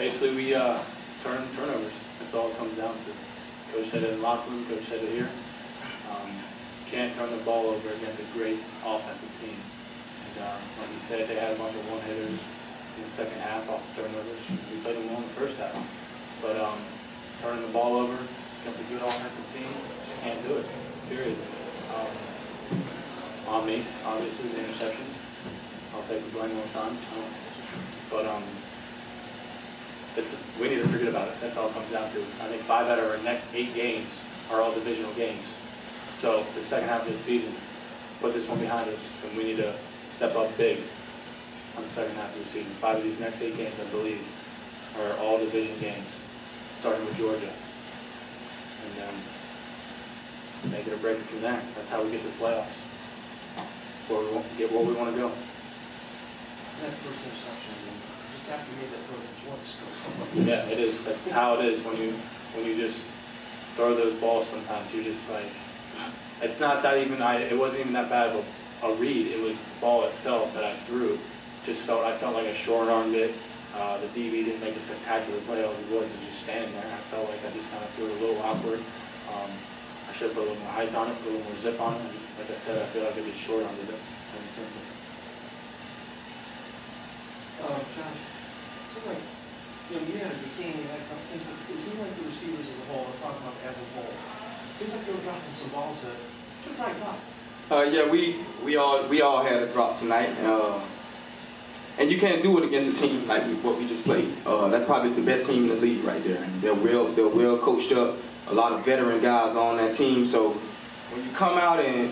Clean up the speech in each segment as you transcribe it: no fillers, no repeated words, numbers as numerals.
basically we turn turnovers. That's all it comes down to. Coach said it in the locker room, coach said it here. Can't turn the ball over against a great offensive team. And like you said, they had a bunch of one-hitters in the second half off the turnovers. We played them well in the first half. But turning the ball over against a good offensive team, just can't do it, period. On me, obviously, the interceptions. I'll take the blame all the time. But we need to forget about it. That's all it comes down to. I think 5 out of our next 8 games are all divisional games. So the second half of the season, put this one behind us, and we need to step up big on the second half of the season. 5 of these next 8 games, I believe, are all division games, starting with Georgia. And then make it or break it from there. That's how we get to the playoffs. Where we get where we want to go. That first interception, just after you made that throw, you want to score something. Yeah, it is. That's how it is when you just throw those balls. Sometimes you're just like, it's not that even. It wasn't even that bad of a read. It was the ball itself that I threw. I felt like I short-armed it. The DB didn't make a spectacular play. All it was just standing there. I felt like I just kind of threw it a little awkward. I should have put a little more height on it, put a little more zip on it. And like I said, I feel like I just short-armed it. Simple. Josh, it seemed like, you had a game, you had a couple things, but it seemed like the receivers as a whole, I'm talking about as a whole, it seems like they were dropping some balls that should have probably dropped. Yeah, we all had a drop tonight, and you can't do it against a team like what we just played. That's probably the best team in the league right there. They're well coached up. A lot of veteran guys on that team. So when you come out and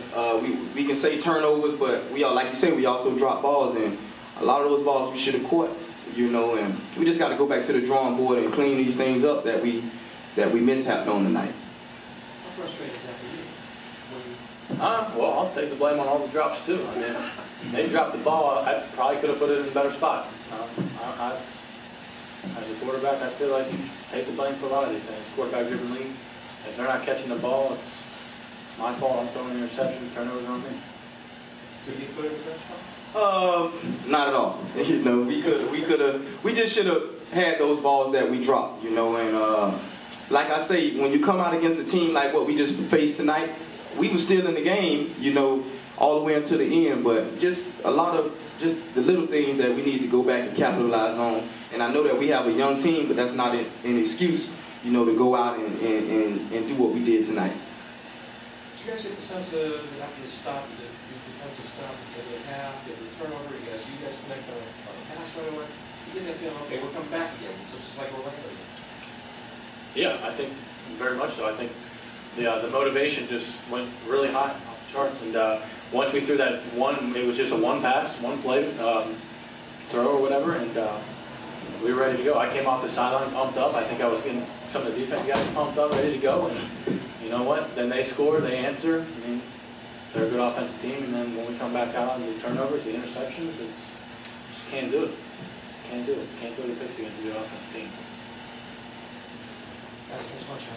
we can say turnovers, but like you say, we also drop balls, and a lot of those balls we should have caught. And we just got to go back to the drawing board and clean these things up that we mishapped on tonight. How frustrating is that for you? Well, I'll take the blame on all the drops too. I mean, they dropped the ball. I probably could have put it in a better spot. As a quarterback, I feel like you take the blame for a lot of these things. Quarterback-driven league. If they're not catching the ball, it's my fault. I'm throwing an interception. Turnovers on me. Could you put it in a better spot? Not at all. We just should have had those balls that we dropped. And like I say, when you come out against a team like what we just faced tonight, we were still in the game, all the way until the end. But just a lot of the little things that we need to go back and capitalize on. And I know that we have a young team, but that's not an excuse, to go out and do what we did tonight. Did you guys get the sense that after the stop, the defensive stop, that they have, the turnover, you guys connect on the pass right away? You get that feeling, okay, we're coming back again, so it's just like we're regular. Yeah, I think very much so. I think the motivation just went really high off the charts, and once we threw that one, it was just a one pass, one play, throw or whatever, and we were ready to go. I came off the sideline pumped up. I think I was getting some of the defense guys pumped up, ready to go, and you know what? Then they score, they answer. I mean, they're a good offensive team, and then when we come back out on the turnovers, the interceptions, just can't do it. Can't do it. Can't go to the picks against a good offensive team. Thanks so much.